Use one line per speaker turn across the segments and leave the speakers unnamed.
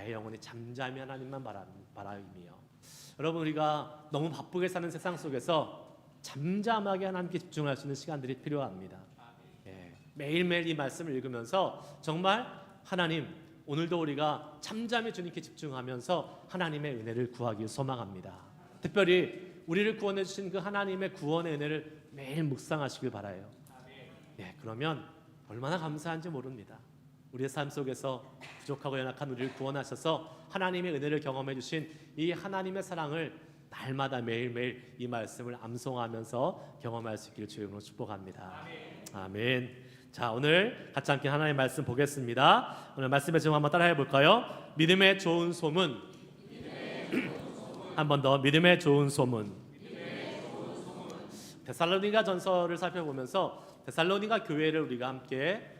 나의 영혼이 잠잠히 하나님만 바라이며. 여러분, 우리가 너무 바쁘게 사는 세상 속에서 잠잠하게 하나님께 집중할 수 있는 시간들이 필요합니다. 매일매일 이 말씀을 읽으면서 정말 하나님, 오늘도 우리가 잠잠히 주님께 집중하면서 하나님의 은혜를 구하기 소망합니다. 특별히 우리를 구원해 주신 그 하나님의 구원의 은혜를 매일 묵상하시길 바라요. 그러면 얼마나 감사한지 모릅니다. 우리의 삶 속에서 부족하고 연약한 우리를 구원하셔서 하나님의 은혜를 경험해 주신 이 하나님의 사랑을 날마다 매일매일 이 말씀을 암송하면서 경험할 수 있기를 주의 이름으로 축복합니다. 아멘. 자, 오늘 같이 함께 하나님의 말씀 보겠습니다. 오늘 말씀의 제목 한번 따라해 볼까요? 믿음의 좋은 소문. 한 번 더, 믿음의 좋은 소문. 데살로니가 전서를 살펴보면서 데살로니가 교회를 우리가 함께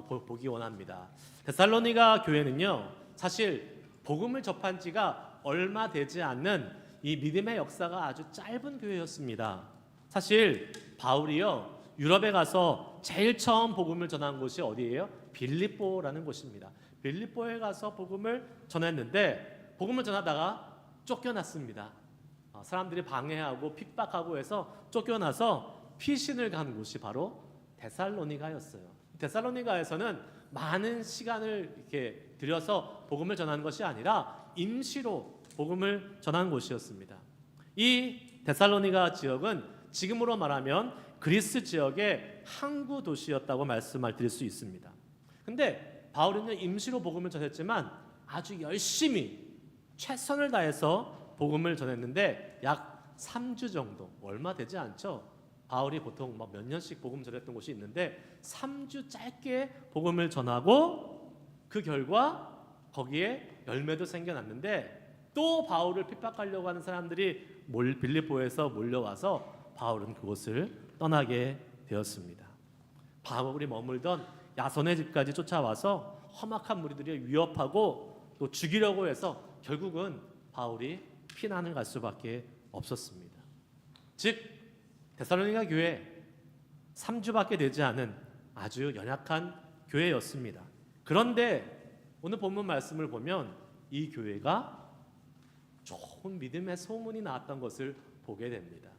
보기 원합니다. 데살로니가 교회는요, 사실 복음을 접한 지가 얼마 되지 않는 이 믿음의 역사가 아주 짧은 교회였습니다. 사실 바울이요, 유럽에 가서 제일 처음 복음을 전한 곳이 어디예요? 빌립보라는 곳입니다. 빌립보에 가서 복음을 전했는데 복음을 전하다가 쫓겨났습니다. 사람들이 방해하고 핍박하고 해서 쫓겨나서 피신을 간 곳이 바로 데살로니가였어요. 데살로니가에서는 많은 시간을 이렇게 들여서 복음을 전하는 것이 아니라 임시로 복음을 전한 곳이었습니다. 이 데살로니가 지역은 지금으로 말하면 그리스 지역의 항구 도시였다고 말씀을 드릴 수 있습니다. 근데 바울은 임시로 복음을 전했지만 아주 열심히 최선을 다해서 복음을 전했는데 약 3주 정도, 얼마 되지 않죠? 바울이 보통 몇 년씩 복음 전했던 곳이 있는데 3주 짧게 복음을 전하고 그 결과 거기에 열매도 생겨났는데 또 바울을 핍박하려고 하는 사람들이 빌립보에서 몰려와서 바울은 그곳을 떠나게 되었습니다. 바울이 머물던 야손의 집까지 쫓아와서 험악한 무리들이 위협하고 또 죽이려고 해서 결국은 바울이 피난을 갈 수밖에 없었습니다. 즉 데살로니가 교회 3주밖에 되지 않은 아주 연약한 교회였습니다. 그런데 오늘 본문 말씀을 보면 이 교회가 좋은 믿음의 소문이 나왔던 것을 보게 됩니다.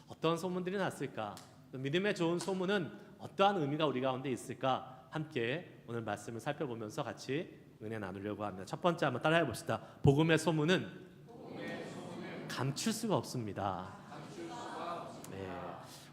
어떤 소문들이 났을까? 믿음의 좋은 소문은 어떠한 의미가 우리 가운데 있을까? 함께 오늘 말씀을 살펴보면서 같이 은혜 나누려고 합니다. 첫 번째 한번 따라해 봅시다. 복음의 소문은 감출 수가 없습니다.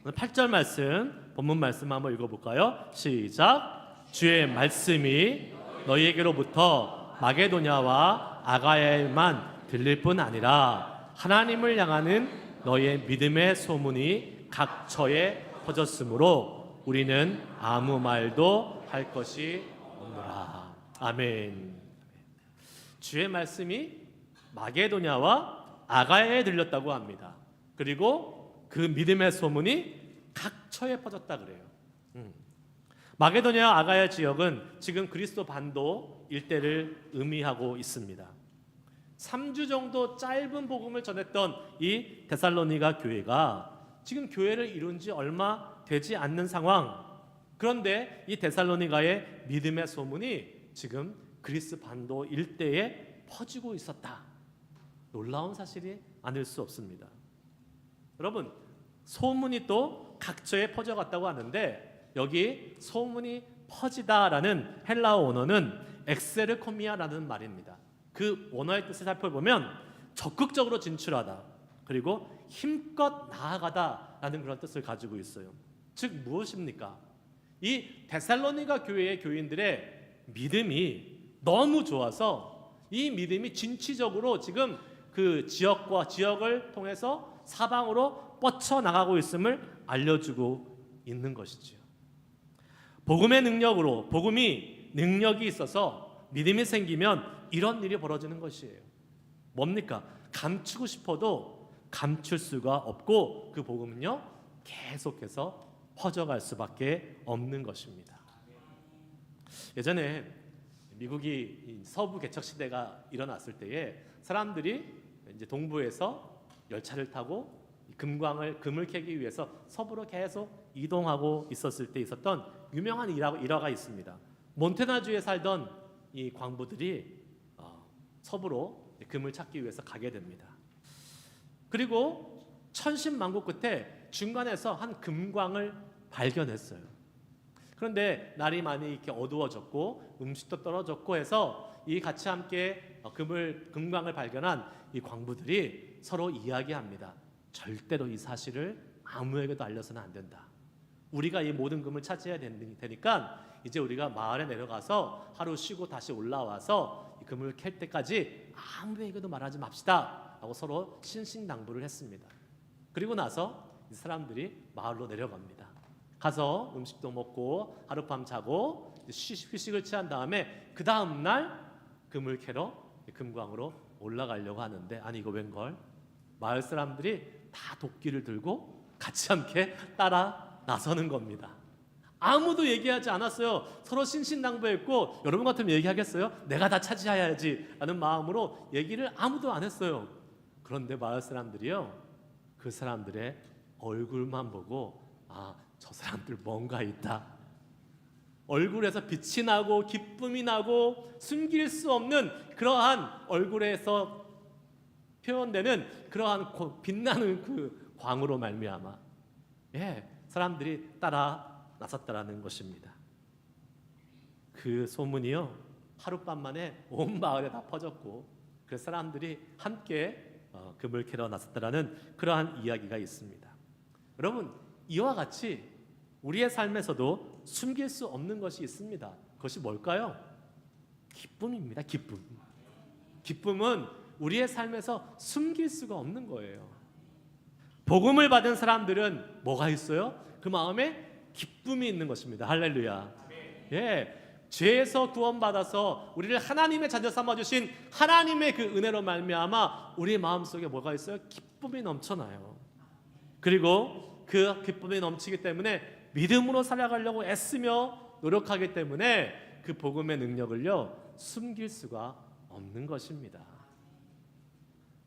오늘 8절 말씀, 본문 말씀 한번 읽어볼까요? 시작. 주의 말씀이 너희에게로부터 마게도냐와 아가야에만 들릴 뿐 아니라 하나님을 향하는 너희의 믿음의 소문이 각처에 퍼졌으므로 우리는 아무 말도 할 것이 없노라. 아멘. 주의 말씀이 마게도냐와 아가야에 들렸다고 합니다. 그리고 그 믿음의 소문이 각처에 퍼졌다 그래요. 마게도냐 아가야 지역은 지금 그리스도 반도 일대를 의미하고 있습니다. 3주 정도 짧은 복음을 전했던 이 데살로니가 교회가 지금 교회를 이룬 지 얼마 되지 않는 상황. 그런데 이 데살로니가의 믿음의 소문이 지금 그리스 반도 일대에 퍼지고 있었다. 놀라운 사실이 아닐 수 없습니다. 여러분, 소문이 또 각처에 퍼져갔다고 하는데 여기 소문이 퍼지다라는 헬라어 원어는 엑세르코미아라는 말입니다. 그 원어의 뜻을 살펴보면 적극적으로 진출하다, 그리고 힘껏 나아가다라는 그런 뜻을 가지고 있어요. 즉 무엇입니까? 이 데살로니가 교회의 교인들의 믿음이 너무 좋아서 이 믿음이 진취적으로 지금 그 지역을 통해서 사방으로 뻗쳐나가고 있음을 알려주고 있는 것이지요. 복음의 능력으로, 복음이 능력이 있어서 믿음이 생기면 이런 일이 벌어지는 것이에요. 뭡니까? 감추고 싶어도 감출 수가 없고 그 복음은요 계속해서 퍼져갈 수밖에 없는 것입니다. 예전에 미국이 서부 개척 시대가 일어났을 때에 사람들이 이제 동부에서 열차를 타고 금을 캐기 위해서 서부로 계속 이동하고 있었을 때 있었던 유명한 일화가 있습니다. 몬테나주에 살던 이 광부들이 섭으로 금을 찾기 위해서 가게 됩니다. 그리고 천신만고 끝에 중간에서 한 금광을 발견했어요. 그런데 날이 많이 이렇게 어두워졌고 음식도 떨어졌고 해서 이 같이 함께 금광을 발견한 이 광부들이 서로 이야기합니다. 절대로 이 사실을 아무에게도 알려서는 안 된다. 우리가 이 모든 금을 차지해야 되니까 이제 우리가 마을에 내려가서 하루 쉬고 다시 올라와서 이 금을 캘 때까지 아무에게도 말하지 맙시다 라고 서로 신신당부를 했습니다. 그리고 나서 이 사람들이 마을로 내려갑니다. 가서 음식도 먹고 하룻밤 자고 휴식을 취한 다음에 그 다음 날 금을 캐러 금광으로 올라가려고 하는데, 아니 이거 웬걸? 마을 사람들이 다 도끼를 들고 같이 함께 따라 나서는 겁니다. 아무도 얘기하지 않았어요. 서로 신신당부했고, 여러분 같으면 얘기하겠어요? 내가 다 차지해야지 라는 마음으로 얘기를 아무도 안 했어요. 그런데 마을 사람들이요, 그 사람들의 얼굴만 보고 저 사람들 뭔가 있다. 얼굴에서 빛이 나고 기쁨이 나고 숨길 수 없는 그러한 얼굴에서 표현되는 그러한 빛나는 그 광으로 말미암아 사람들이 따라 나섰다라는 것입니다. 그 소문이요 하룻밤 만에 온 마을에 다 퍼졌고, 그 사람들이 함께 금을 캐러 나섰다라는 그러한 이야기가 있습니다. 여러분, 이와 같이 우리의 삶에서도 숨길 수 없는 것이 있습니다. 그것이 뭘까요? 기쁨입니다. 기쁨은 우리의 삶에서 숨길 수가 없는 거예요. 복음을 받은 사람들은 뭐가 있어요? 그 마음에 기쁨이 있는 것입니다. 할렐루야. 죄에서 구원받아서 우리를 하나님의 자녀 삼아주신 하나님의 그 은혜로 말미암아 우리 마음속에 뭐가 있어요? 기쁨이 넘쳐나요. 그리고 그 기쁨이 넘치기 때문에 믿음으로 살아가려고 애쓰며 노력하기 때문에 그 복음의 능력을요 숨길 수가 없는 것입니다.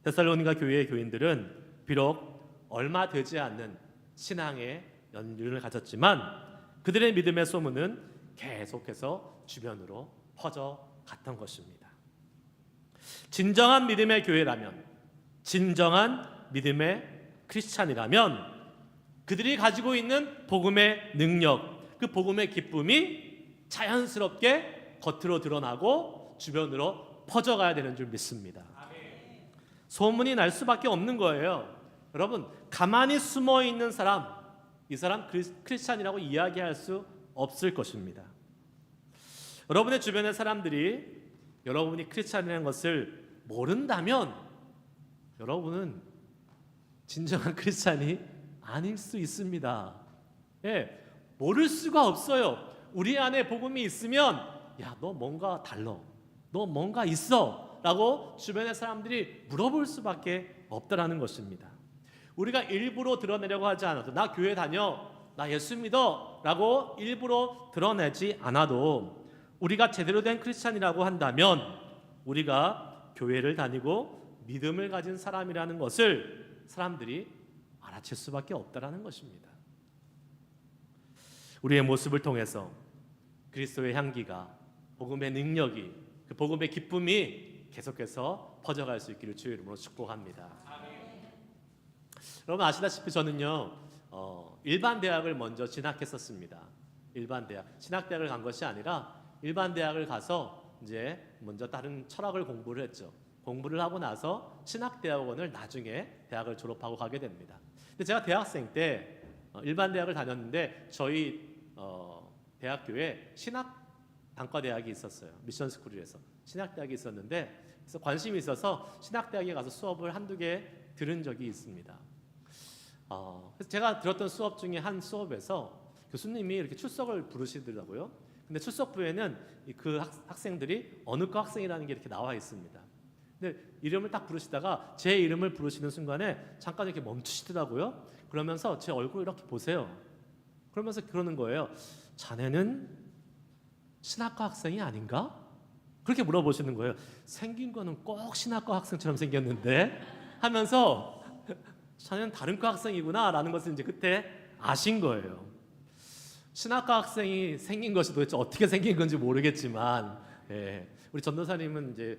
데살로니가 교회의 교인들은 비록 얼마 되지 않는 신앙의 연륜을 가졌지만 그들의 믿음의 소문은 계속해서 주변으로 퍼져갔던 것입니다. 진정한 믿음의 교회라면, 진정한 믿음의 크리스찬이라면 그들이 가지고 있는 복음의 능력, 그 복음의 기쁨이 자연스럽게 겉으로 드러나고 주변으로 퍼져가야 되는 줄 믿습니다. 소문이 날 수밖에 없는 거예요. 여러분, 가만히 숨어 있는 사람, 이 사람 크리스찬이라고 이야기할 수 없을 것입니다. 여러분의 주변의 사람들이 여러분이 크리스찬이라는 것을 모른다면 여러분은 진정한 크리스찬이 아닐 수 있습니다. 모를 수가 없어요. 우리 안에 복음이 있으면 야, 너 뭔가 달라, 너 뭔가 있어 라고 주변의 사람들이 물어볼 수밖에 없다라는 것입니다. 우리가 일부러 드러내려고 하지 않아도, 나 교회 다녀, 나 예수 믿어 라고 일부러 드러내지 않아도 우리가 제대로 된 크리스찬이라고 한다면 우리가 교회를 다니고 믿음을 가진 사람이라는 것을 사람들이 알아챌 수밖에 없다라는 것입니다. 우리의 모습을 통해서 그리스도의 향기가, 복음의 능력이, 그 복음의 기쁨이 계속해서 퍼져갈 수 있기를 주의 이름으로 축복합니다. 여러분 아시다시피 저는요 일반 대학을 먼저 진학했었습니다. 일반 대학, 신학대학을 간 것이 아니라 일반 대학을 가서 이제 먼저 다른 철학을 공부를 했죠. 공부를 하고 나서 신학대학원을 나중에 대학을 졸업하고 가게 됩니다. 근데 제가 대학생 때 일반 대학을 다녔는데 저희 대학교에 신학 단과대학이 있었어요. 미션스쿨에서 신학대학이 있었는데, 그래서 관심이 있어서 신학대학에 가서 수업을 한두 개 들은 적이 있습니다. 그래서 제가 들었던 수업 중에 한 수업에서 교수님이 이렇게 출석을 부르시더라고요. 근데 출석부에는 그 학생들이 어느 과 학생이라는 게 이렇게 나와 있습니다. 근데 이름을 딱 부르시다가 제 이름을 부르시는 순간에 잠깐 이렇게 멈추시더라고요. 그러면서 제 얼굴 이렇게 보세요. 그러면서 그러는 거예요. 자네는 신학과 학생이 아닌가? 그렇게 물어보시는 거예요. 생긴 거는 꼭 신학과 학생처럼 생겼는데 하면서 자네는 다른 과 학생이구나 라는 것을 이제 그때 아신 거예요. 신학과 학생이 생긴 것이 도대체 어떻게 생긴 건지 모르겠지만 우리 전도사님은 이제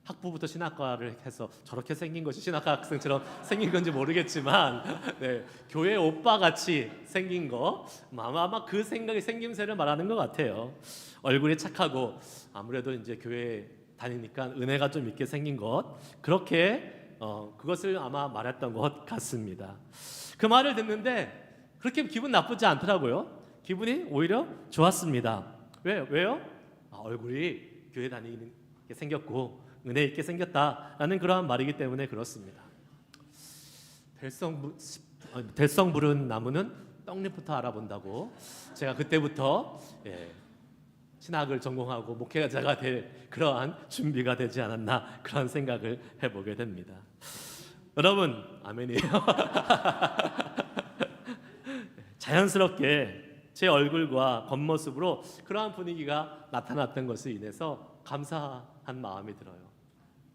학부부터 신학과를 해서 저렇게 생긴 것이 신학과 학생처럼 생긴 건지 모르겠지만 네, 교회 오빠 같이 생긴 거 아마 그 생각이 생김새를 말하는 것 같아요. 얼굴이 착하고 아무래도 이제 교회 다니니까 은혜가 좀 있게 생긴 것 그렇게 그것을 아마 말했던 것 같습니다. 그 말을 듣는데 그렇게 기분 나쁘지 않더라고요. 기분이 오히려 좋았습니다. 왜요? 얼굴이 교회 다니게 생겼고 은혜 있게 생겼다라는 그러한 말이기 때문에 그렇습니다. 될성 부른 나무는 떡잎부터 알아본다고 제가 그때부터 신학을 전공하고 목회자가 될 그러한 준비가 되지 않았나 그런 생각을 해보게 됩니다. 여러분 아멘이에요. 자연스럽게 제 얼굴과 겉모습으로 그러한 분위기가 나타났던 것에 인해서 감사한 마음이 들어요.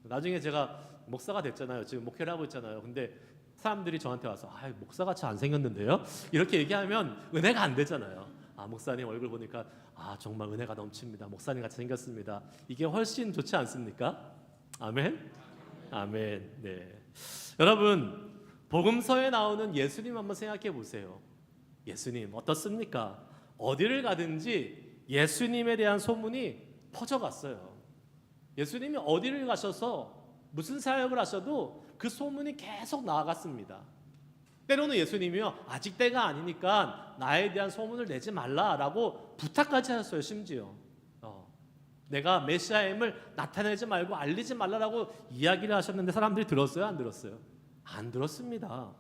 나중에 제가 목사가 됐잖아요. 지금 목회를 하고 있잖아요. 근데 사람들이 저한테 와서 목사같이 안 생겼는데요? 이렇게 얘기하면 은혜가 안 되잖아요. 목사님 얼굴 보니까 정말 은혜가 넘칩니다. 목사님 같이 생겼습니다. 이게 훨씬 좋지 않습니까? 아멘? 아멘. 네. 여러분 복음서에 나오는 예수님 한번 생각해 보세요. 예수님 어떻습니까? 어디를 가든지 예수님에 대한 소문이 퍼져갔어요. 예수님이 어디를 가셔서 무슨 사역을 하셔도 그 소문이 계속 나아갔습니다. 때로는 예수님이요 아직 때가 아니니까 나에 대한 소문을 내지 말라라고 부탁까지 하셨어요. 심지어 내가 메시아임을 나타내지 말고 알리지 말라라고 이야기를 하셨는데 사람들이 들었어요? 안 들었어요? 안 들었습니다.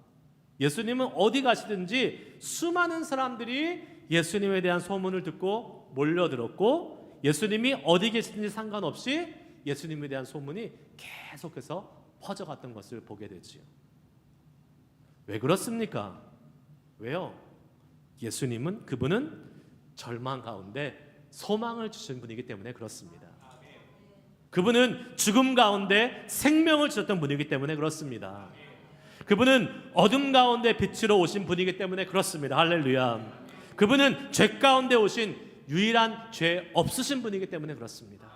예수님은 어디 가시든지 수많은 사람들이 예수님에 대한 소문을 듣고 몰려들었고 예수님이 어디 계시든지 상관없이 예수님에 대한 소문이 계속해서 퍼져갔던 것을 보게 되지요. 왜 그렇습니까? 왜요? 예수님은 그분은 절망 가운데 소망을 주신 분이기 때문에 그렇습니다. 그분은 죽음 가운데 생명을 주셨던 분이기 때문에 그렇습니다. 그분은 어둠 가운데 빛으로 오신 분이기 때문에 그렇습니다. 할렐루야. 그분은 죄 가운데 오신 유일한 죄 없으신 분이기 때문에 그렇습니다.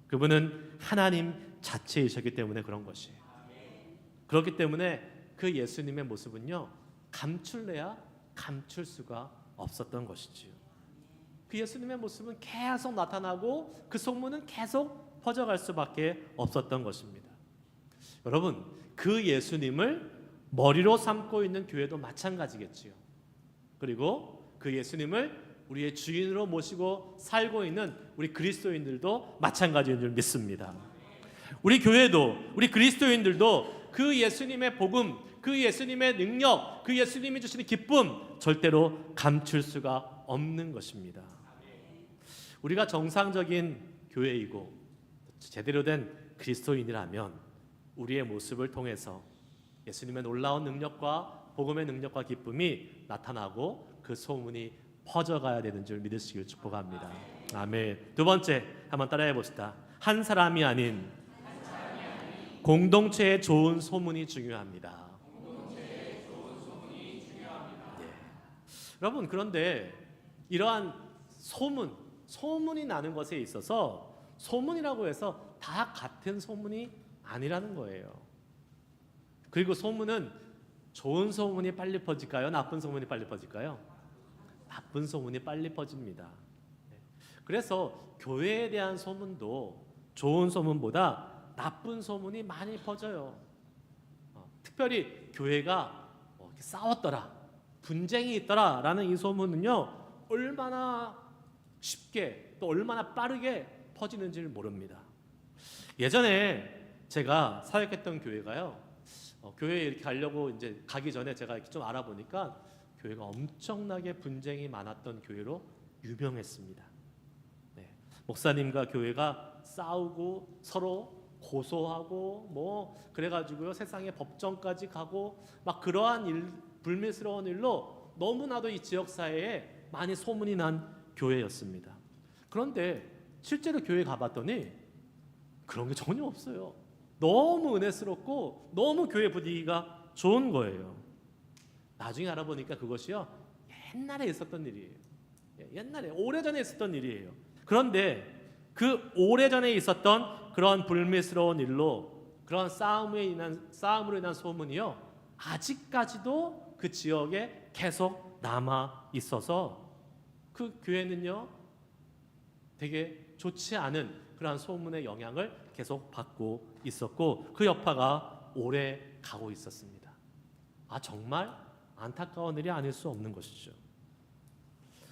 그분은 하나님 자체이셨기 때문에 그런 것이에요. 그렇기 때문에 그 예수님의 모습은요 감출래야 감출 수가 없었던 것이지요. 그 예수님의 모습은 계속 나타나고 그 소문은 계속 퍼져갈 수밖에 없었던 것입니다. 여러분 그 예수님을 머리로 삼고 있는 교회도 마찬가지겠지요. 그리고 그 예수님을 우리의 주인으로 모시고 살고 있는 우리 그리스도인들도 마찬가지인 줄 믿습니다. 우리 교회도 우리 그리스도인들도 그 예수님의 복음, 그 예수님의 능력, 그 예수님이 주시는 기쁨 절대로 감출 수가 없는 것입니다. 우리가 정상적인 교회이고 제대로 된 그리스도인이라면 우리의 모습을 통해서 예수님의 놀라운 능력과 복음의 능력과 기쁨이 나타나고 그 소문이 퍼져가야 되는 줄 믿으시길 축복합니다. 아멘. 두 번째 한번 따라해 봅시다. 한 사람이 아닌 공동체의 좋은 소문이 중요합니다. 여러분 그런데 이러한 소문이 나는 것에 있어서 소문이라고 해서 다 같은 소문이 아니라는 거예요. 그리고 소문은 좋은 소문이 빨리 퍼질까요? 나쁜 소문이 빨리 퍼질까요? 나쁜 소문이 빨리 퍼집니다. 그래서 교회에 대한 소문도 좋은 소문보다 나쁜 소문이 많이 퍼져요. 특별히 교회가 싸웠더라, 분쟁이 있더라라는 이 소문은요 얼마나 쉽게 또 얼마나 빠르게 퍼지는지를 모릅니다. 예전에 제가 사역했던 교회가요, 교회에 이렇게 가려고 이제 가기 전에 제가 이렇게 좀 알아보니까 교회가 엄청나게 분쟁이 많았던 교회로 유명했습니다. 네. 목사님과 교회가 싸우고 서로 고소하고 뭐 그래가지고요 세상에 법정까지 가고 막 그러한 불미스러운 일로 너무나도 이 지역 사회에 많이 소문이 난 교회였습니다. 그런데 실제로 교회 가봤더니 그런 게 전혀 없어요. 너무 은혜스럽고 너무 교회 분위기가 좋은 거예요. 나중에 알아보니까 그것이요 옛날에 있었던 일이에요. 옛날에 오래전에 있었던 일이에요. 그런데 그 오래전에 있었던 그런 불미스러운 일로 그런 싸움으로 인한 소문이요 아직까지도 그 지역에 계속 남아 있어서 그 교회는요 되게 좋지 않은 그러한 소문의 영향을 계속 받고 있었고 그 여파가 오래 가고 있었습니다. 정말 안타까운 일이 아닐 수 없는 것이죠.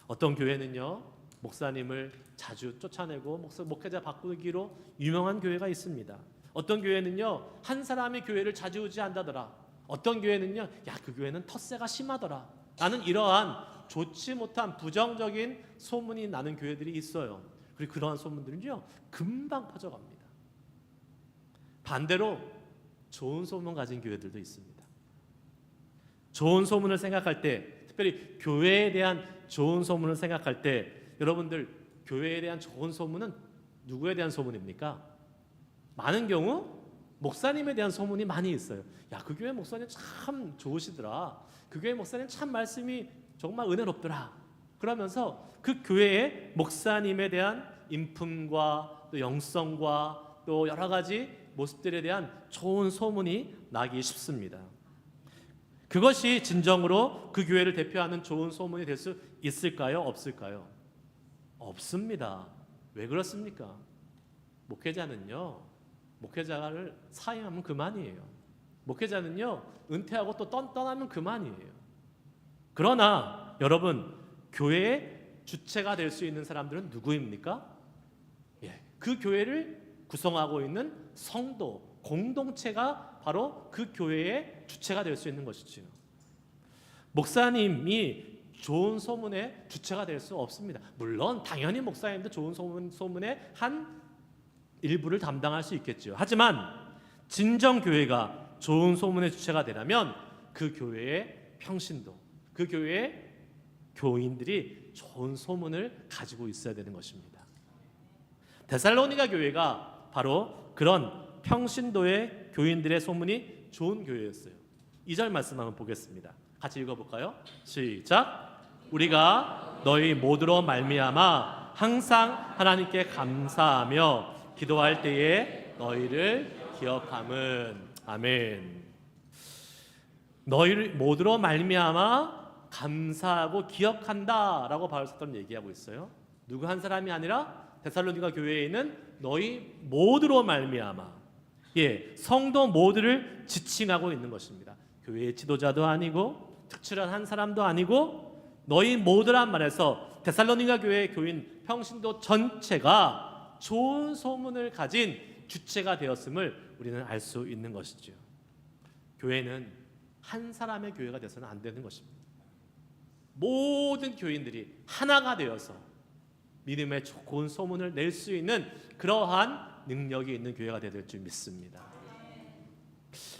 어떤 교회는요 목사님을 자주 쫓아내고 목회자 바꾸기로 유명한 교회가 있습니다. 어떤 교회는요 한 사람이 교회를 좌지우지한다더라. 어떤 교회는요 야, 그 교회는 텃세가 심하더라 라는 이러한 좋지 못한 부정적인 소문이 나는 교회들이 있어요. 그리고 그러한 소문들은요 금방 퍼져갑니다. 반대로 좋은 소문 가진 교회들도 있습니다. 좋은 소문을 생각할 때, 특별히 교회에 대한 좋은 소문을 생각할 때, 여러분들 교회에 대한 좋은 소문은 누구에 대한 소문입니까? 많은 경우 목사님에 대한 소문이 많이 있어요. 야, 그 교회 목사님 참 좋으시더라. 그 교회 목사님 참 말씀이 정말 은혜롭더라. 그러면서 그 교회의 목사님에 대한 인품과 또 영성과 또 여러 가지 모습들에 대한 좋은 소문이 나기 쉽습니다. 그것이 진정으로 그 교회를 대표하는 좋은 소문이 될 수 있을까요? 없을까요? 없습니다. 왜 그렇습니까? 목회자를 사임하면 그만이에요. 목회자는요 은퇴하고 또 떠나면 그만이에요. 그러나 여러분 교회의 주체가 될 수 있는 사람들은 누구입니까? 그 교회를 구성하고 있는 성도, 공동체가 바로 그 교회의 주체가 될 수 있는 것이지요. 목사님이 좋은 소문의 주체가 될 수 없습니다. 물론 당연히 목사님도 좋은 소문의 한 일부를 담당할 수 있겠죠. 하지만 진정 교회가 좋은 소문의 주체가 되려면 그 교회의 평신도, 그 교회의 교인들이 좋은 소문을 가지고 있어야 되는 것입니다. 데살로니가 교회가 바로 그런 평신도의 교인들의 소문이 좋은 교회였어요. 2절 말씀 한번 보겠습니다. 같이 읽어볼까요? 시작. 우리가 너희 모두로 말미암아 항상 하나님께 감사하며 기도할 때에 너희를 기억함은. 아멘. 너희 모두로 말미암아 감사하고 기억한다라고 바울 사도는 얘기하고 있어요. 누구 한 사람이 아니라 데살로니가 교회에 있는 너희 모두로 말미암아, 성도 모두를 지칭하고 있는 것입니다. 교회의 지도자도 아니고 특출한 한 사람도 아니고 너희 모두란 말에서 데살로니가 교회의 교인 평신도 전체가 좋은 소문을 가진 주체가 되었음을 우리는 알 수 있는 것이죠. 교회는 한 사람의 교회가 되어서는 안 되는 것입니다. 모든 교인들이 하나가 되어서 믿음의 좋은 소문을 낼 수 있는 그러한 능력이 있는 교회가 되어야 될 줄 믿습니다.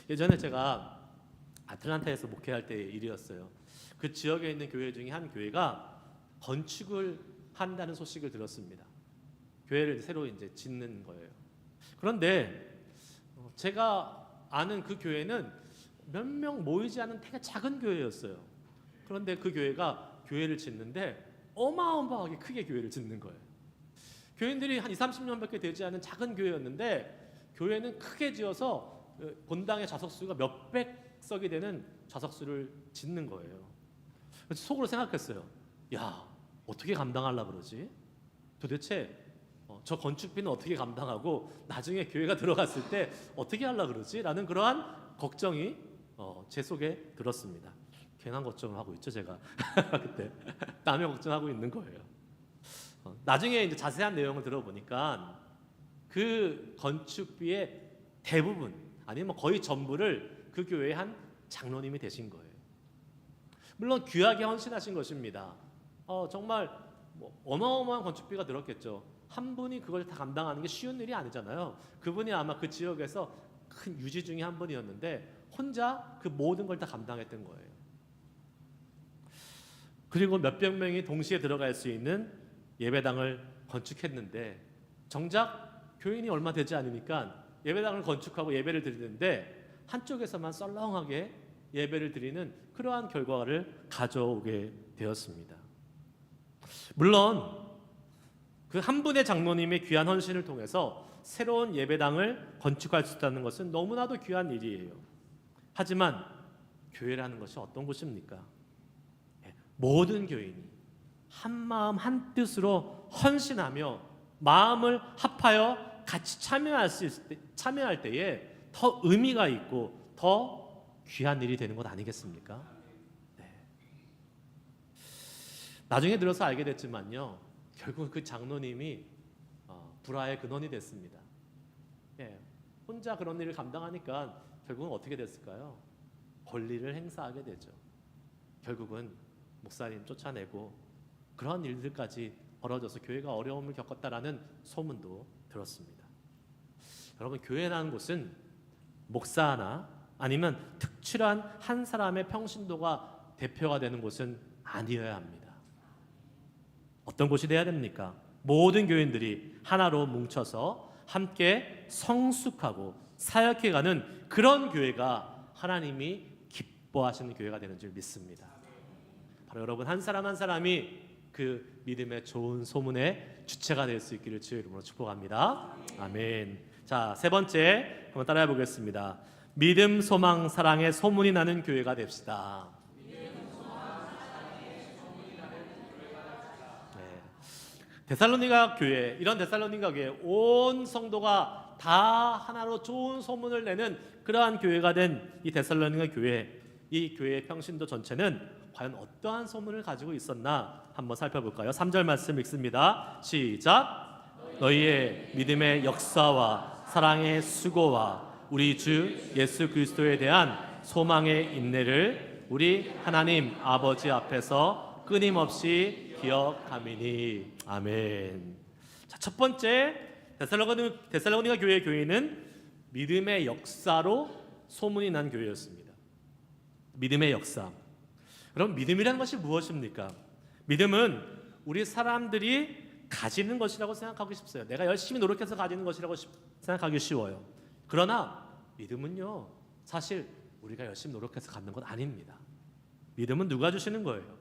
예전에 제가 아틀란타에서 목회할 때의 일이었어요. 그 지역에 있는 교회 중에 한 교회가 건축을 한다는 소식을 들었습니다. 교회를 새로 이제 짓는 거예요. 그런데 제가 아는 그 교회는 몇 명 모이지 않은 되게 작은 교회였어요. 그런데 그 교회가 교회를 짓는데 어마어마하게 크게 교회를 짓는 거예요. 교인들이 한 20-30명밖에 되지 않은 작은 교회였는데 교회는 크게 지어서 본당의 좌석수가 몇백석이 되는 좌석수를 짓는 거예요. 그래서 속으로 생각했어요. 야, 어떻게 감당하려고 그러지? 도대체 저 건축비는 어떻게 감당하고 나중에 교회가 들어갔을 때 어떻게 하려고 그러지? 라는 그러한 걱정이 제 속에 들었습니다. 괜한 걱정을 하고 있죠, 제가. 그때 남의 걱정하고 있는 거예요. 나중에 이제 자세한 내용을 들어보니까 그 건축비의 대부분 아니면 거의 전부를 그 교회의 한 장로님이 되신 거예요. 물론 귀하게 헌신하신 것입니다. 정말 어마어마한 건축비가 들었겠죠. 한 분이 그걸 다 감당하는 게 쉬운 일이 아니잖아요. 그분이 아마 그 지역에서 큰 유지 중에 한 분이었는데 혼자 그 모든 걸 다 감당했던 거예요. 그리고 몇백 명이 동시에 들어갈 수 있는 예배당을 건축했는데 정작 교인이 얼마 되지 않으니까 예배당을 건축하고 예배를 드리는데 한쪽에서만 썰렁하게 예배를 드리는 그러한 결과를 가져오게 되었습니다. 물론 그 한 분의 장로님의 귀한 헌신을 통해서 새로운 예배당을 건축할 수 있다는 것은 너무나도 귀한 일이에요. 하지만 교회라는 것이 어떤 곳입니까? 모든 교인이 한 마음 한 뜻으로 헌신하며 마음을 합하여 같이 참여할 때에 더 의미가 있고 더 귀한 일이 되는 것 아니겠습니까? 네. 나중에 들어서 알게 됐지만요, 결국 그 장로님이 불화의 근원이 됐습니다. 예, 혼자 그런 일을 감당하니까 결국은 어떻게 됐을까요? 권리를 행사하게 되죠. 결국은 목사님 쫓아내고 그런 일들까지 벌어져서 교회가 어려움을 겪었다라는 소문도 들었습니다. 여러분, 교회라는 곳은 목사나 아니면 특출한 한 사람의 평신도가 대표가 되는 곳은 아니어야 합니다. 어떤 곳이 돼야 됩니까? 모든 교인들이 하나로 뭉쳐서 함께 성숙하고 사역해가는 그런 교회가 하나님이 기뻐하시는 교회가 되는 줄 믿습니다. 바로 여러분 한 사람 한 사람이 그 믿음의 좋은 소문의 주체가 될 수 있기를 주의 이름으로 축복합니다. 아멘. 자, 세 번째 한번 따라해 보겠습니다. 믿음, 소망, 사랑의 소문이 나는 교회가 됩시다. 데살로니가 교회, 이런 데살로니가 교회 온 성도가 다 하나로 좋은 소문을 내는 그러한 교회가 된 이 데살로니가 교회, 이 교회의 평신도 전체는 과연 어떠한 소문을 가지고 있었나 한번 살펴볼까요? 3절 말씀 읽습니다. 시작. 너희의 믿음의 역사와 사랑의 수고와 우리 주 예수 그리스도에 대한 소망의 인내를 우리 하나님 아버지 앞에서 끊임없이 기억하미니. 아멘. 자, 첫 번째 데살로니가 교회의 교회는 믿음의 역사로 소문이 난 교회였습니다. 믿음의 역사. 그럼 믿음이라는 것이 무엇입니까? 믿음은 우리 사람들이 가지는 것이라고 생각하기 쉽어요. 내가 열심히 노력해서 가지는 것이라고 생각하기 쉬워요. 그러나 믿음은요, 사실 우리가 열심히 노력해서 갖는 것 아닙니다. 믿음은 누가 주시는 거예요?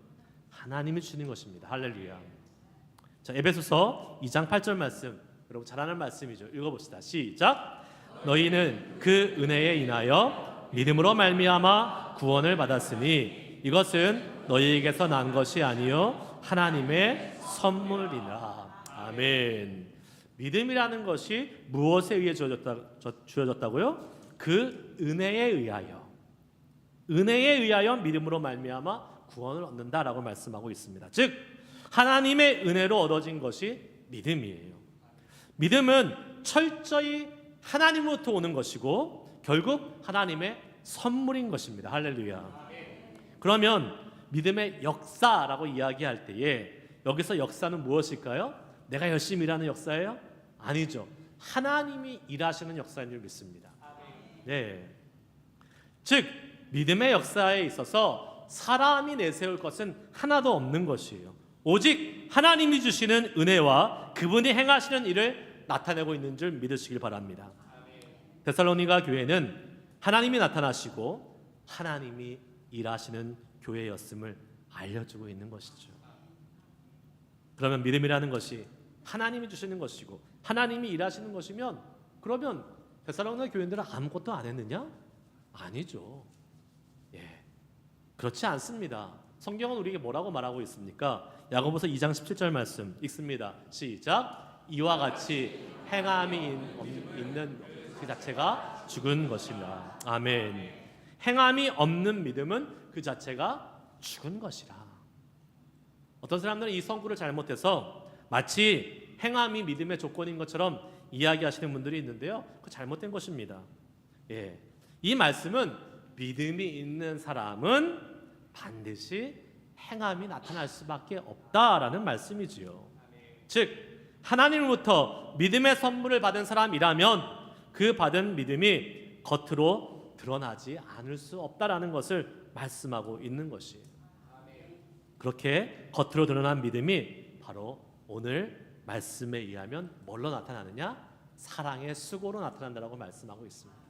하나님이 주시는 것입니다. 할렐루야. 자, 에베소서 2장 8절 말씀, 여러분 잘 아는 말씀이죠. 읽어봅시다. 시작. 너희는 그 은혜에 인하여 믿음으로 말미암아 구원을 받았으니 이것은 너희에게서 난 것이 아니요 하나님의 선물이라. 아멘. 믿음이라는 것이 무엇에 의해 주어졌다고요? 그 은혜에 의하여. 은혜에 의하여 믿음으로 말미암아 구원을 얻는다라고 말씀하고 있습니다. 즉 하나님의 은혜로 얻어진 것이 믿음이에요. 믿음은 철저히 하나님으로부터 오는 것이고 결국 하나님의 선물인 것입니다. 할렐루야. 그러면 믿음의 역사라고 이야기할 때에 여기서 역사는 무엇일까요? 내가 열심히 일하는 역사예요? 아니죠. 하나님이 일하시는 역사인 줄 믿습니다. 네. 즉 믿음의 역사에 있어서 사람이 내세울 것은 하나도 없는 것이에요. 오직 하나님이 주시는 은혜와 그분이 행하시는 일을 나타내고 있는 줄 믿으시길 바랍니다. 데살로니가 교회는 하나님이 나타나시고 하나님이 일하시는 교회였음을 알려주고 있는 것이죠. 그러면 믿음이라는 것이 하나님이 주시는 것이고 하나님이 일하시는 것이면 그러면 데살로니가 교회들은 아무것도 안 했느냐? 아니죠. 예, 그렇지 않습니다. 성경은 우리에게 뭐라고 말하고 있습니까? 야고보서 2장 17절 말씀 읽습니다. 시작. 이와 같이 행함이 있는 그 자체가 죽은 것이라. 아멘. 행함이 없는 믿음은 그 자체가 죽은 것이라. 어떤 사람들은 이 성구를 잘못해서 마치 행함이 믿음의 조건인 것처럼 이야기하시는 분들이 있는데요, 그 잘못된 것입니다. 예, 이 말씀은 믿음이 있는 사람은 반드시 행함이 나타날 수밖에 없다라는 말씀이지요. 즉 하나님으로부터 믿음의 선물을 받은 사람이라면 그 받은 믿음이 겉으로 드러나지 않을 수 없다라는 것을 말씀하고 있는 것이에요. 그렇게 겉으로 드러난 믿음이 바로 오늘 말씀에 의하면 뭘로 나타나느냐? 사랑의 수고로 나타난다라고 말씀하고 있습니다.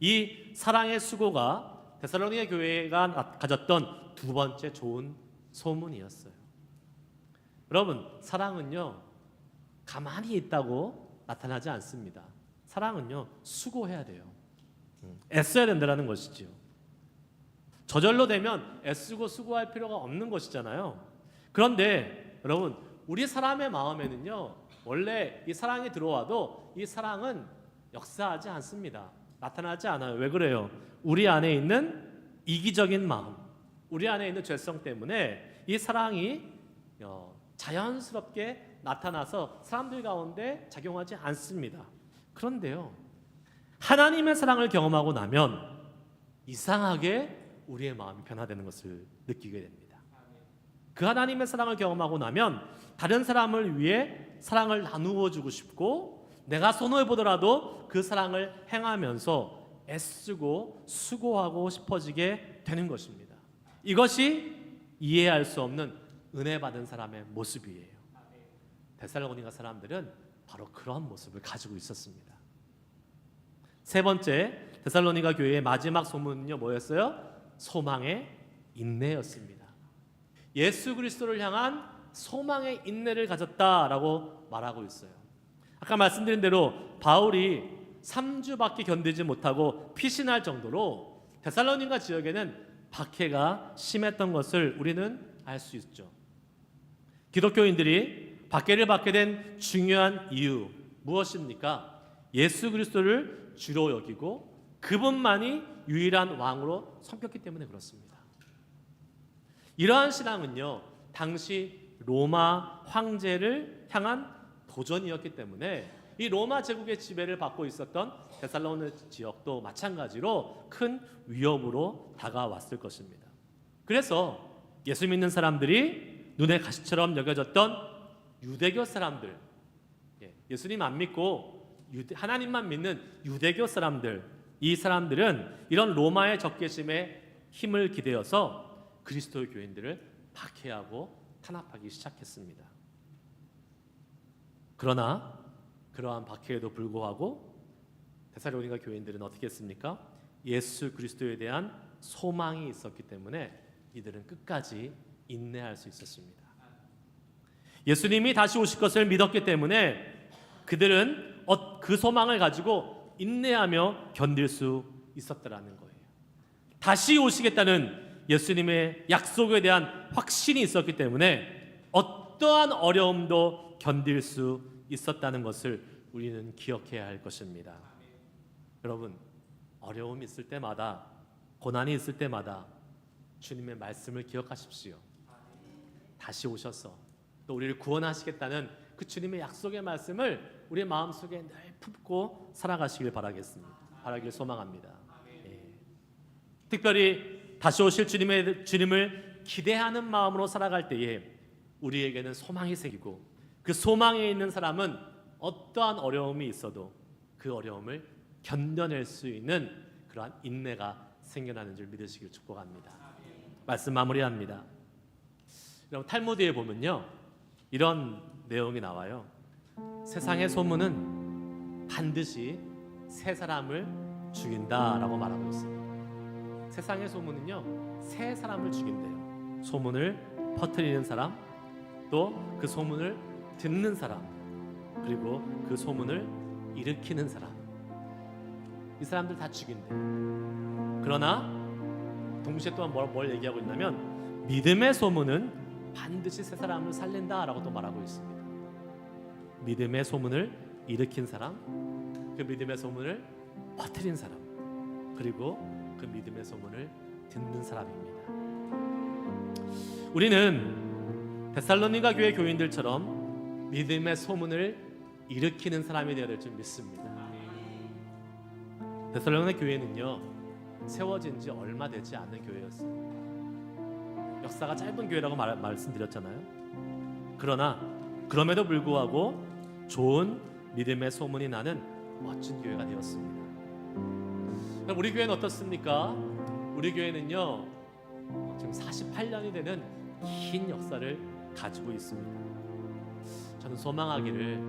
이 사랑의 수고가 데살로니가 교회가 가졌던 두 번째 좋은 소문이었어요. 여러분, 사랑은요 가만히 있다고 나타나지 않습니다. 사랑은요 수고해야 돼요. 애써야 된다는 것이지요. 저절로 되면 애쓰고 수고할 필요가 없는 것이잖아요. 그런데 여러분, 우리 사람의 마음에는요 원래 이 사랑이 들어와도 이 사랑은 역사하지 않습니다. 나타나지 않아요. 왜 그래요? 우리 안에 있는 이기적인 마음, 우리 안에 있는 죄성 때문에 이 사랑이 자연스럽게 나타나서 사람들 가운데 작용하지 않습니다. 그런데요, 하나님의 사랑을 경험하고 나면 이상하게 우리의 마음이 변화되는 것을 느끼게 됩니다. 그 하나님의 사랑을 경험하고 나면 다른 사람을 위해 사랑을 나누어 주고 싶고, 내가 손해 보더라도 그 사랑을 행하면서 애쓰고 수고하고 싶어지게 되는 것입니다. 이것이 이해할 수 없는 은혜 받은 사람의 모습이에요. 데살로니가 사람들은 바로 그런 모습을 가지고 있었습니다. 세 번째, 데살로니가 교회의 마지막 소문은요 뭐였어요? 소망의 인내였습니다. 예수 그리스도를 향한 소망의 인내를 가졌다라고 말하고 있어요. 아까 말씀드린 대로 바울이 3주밖에 견디지 못하고 피신할 정도로 데살로니가 지역에는 박해가 심했던 것을 우리는 알 수 있죠. 기독교인들이 박해를 받게 된 중요한 이유 무엇입니까? 예수 그리스도를 주로 여기고 그분만이 유일한 왕으로 섬겼기 때문에 그렇습니다. 이러한 신앙은요 당시 로마 황제를 향한 도전이었기 때문에 이 로마 제국의 지배를 받고 있었던 데살로니 지역도 마찬가지로 큰 위협으로 다가왔을 것입니다. 그래서 예수 믿는 사람들이 눈에 가시처럼 여겨졌던 유대교 사람들, 예수님 안 믿고 하나님만 믿는 유대교 사람들, 이 사람들은 이런 로마의 적개심에 힘을 기대어서 그리스도의 교인들을 박해하고 탄압하기 시작했습니다. 그러나 그러한 박해에도 불구하고 데살로니가 교인들은 어떻게 했습니까? 예수 그리스도에 대한 소망이 있었기 때문에 이들은 끝까지 인내할 수 있었습니다. 예수님이 다시 오실 것을 믿었기 때문에 그들은 그 소망을 가지고 인내하며 견딜 수 있었다라는 거예요. 다시 오시겠다는 예수님의 약속에 대한 확신이 있었기 때문에 어떠한 어려움도 견딜 수 있었다는 것을 우리는 기억해야 할 것입니다. 여러분, 어려움이 있을 때마다, 고난이 있을 때마다 주님의 말씀을 기억하십시오. 다시 오셔서 또 우리를 구원하시겠다는 그 주님의 약속의 말씀을 우리의 마음속에 늘 품고 살아가시길 바라길 소망합니다. 특별히 다시 오실 주님을 기대하는 마음으로 살아갈 때에 우리에게는 소망이 생기고, 그 소망에 있는 사람은 어떠한 어려움이 있어도 그 어려움을 견뎌낼 수 있는 그러한 인내가 생겨나는 줄 믿으시길 축복합니다. 말씀 마무리합니다. 여러분, 탈무드에 보면요 이런 내용이 나와요. 세상의 소문은 반드시 세 사람을 죽인다라고 말하고 있습니다. 세상의 소문은요 세 사람을 죽인대요. 소문을 퍼뜨리는 사람, 또 그 소문을 듣는 사람, 그리고 그 소문을 일으키는 사람, 이 사람들 다 죽인대요. 그러나 동시에 또한 뭘 얘기하고 있냐면 믿음의 소문은 반드시 세 사람을 살린다라고 또 말하고 있습니다. 믿음의 소문을 일으킨 사람, 그 믿음의 소문을 퍼뜨린 사람, 그리고 그 믿음의 소문을 듣는 사람입니다. 우리는 데살로니가 교회 교인들처럼 믿음의 소문을 일으키는 사람이 되어야 될 줄 믿습니다. 데살로니가 교회는요 세워진 지 얼마 되지 않은 교회였어요. 역사가 짧은 교회라고 말씀드렸잖아요. 그러나 그럼에도 불구하고 좋은 믿음의 소문이 나는 멋진 교회가 되었습니다. 그럼 우리 교회는 어떻습니까? 우리 교회는요 지금 48년이 되는 긴 역사를 가지고 있습니다. 저는 소망하기를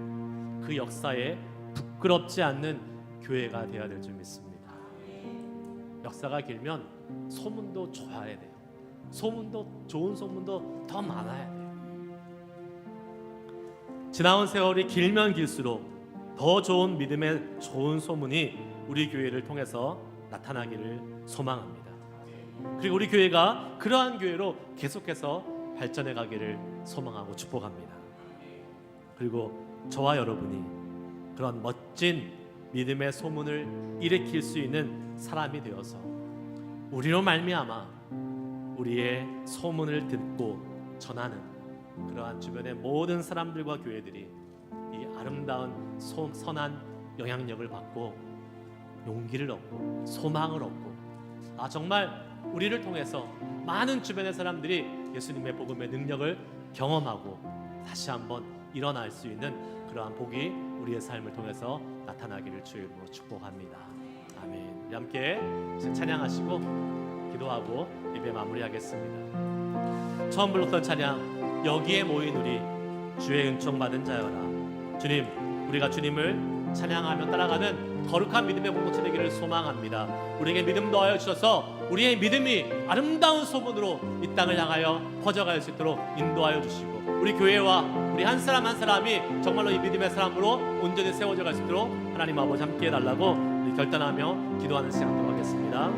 그 역사에 부끄럽지 않는 교회가 되어야 될 줄 믿습니다. 역사가 길면 소문도 좋아야 돼요. 소문도, 좋은 소문도 더 많아야 돼요. 지나온 세월이 길면 길수록 더 좋은 믿음의 좋은 소문이 우리 교회를 통해서 나타나기를 소망합니다. 그리고 우리 교회가 그러한 교회로 계속해서 발전해 가기를 소망하고 축복합니다. 그리고 저와 여러분이 그런 멋진 믿음의 소문을 일으킬 수 있는 사람이 되어서 우리로 말미암아 우리의 소문을 듣고 전하는 그러한 주변의 모든 사람들과 교회들이 이 아름다운 선한 영향력을 받고 용기를 얻고 소망을 얻고 정말 우리를 통해서 많은 주변의 사람들이 예수님의 복음의 능력을 경험하고 다시 한번 일어날 수 있는 그러한 복이 우리의 삶을 통해서 나타나기를 주의 이름으로 축복합니다. 아멘. 우리 함께 찬양하시고 기도하고 예배 마무리하겠습니다. 처음 불렀던 찬양, 여기에 모인 우리 주의 은총 받은 자여라. 주님, 우리가 주님을 찬양하며 따라가는 거룩한 믿음의 공동체 되기를 소망합니다. 우리에게 믿음 더하여 주셔서 우리의 믿음이 아름다운 소문으로 이 땅을 향하여 퍼져갈 수 있도록 인도하여 주시고 우리 교회와 우리 한 사람 한 사람이 정말로 이 믿음의 사람으로 온전히 세워져 갈 수 있도록 하나님 아버지 함께 해달라고 우리 결단하며 기도하는 시간 갖도록 하겠습니다.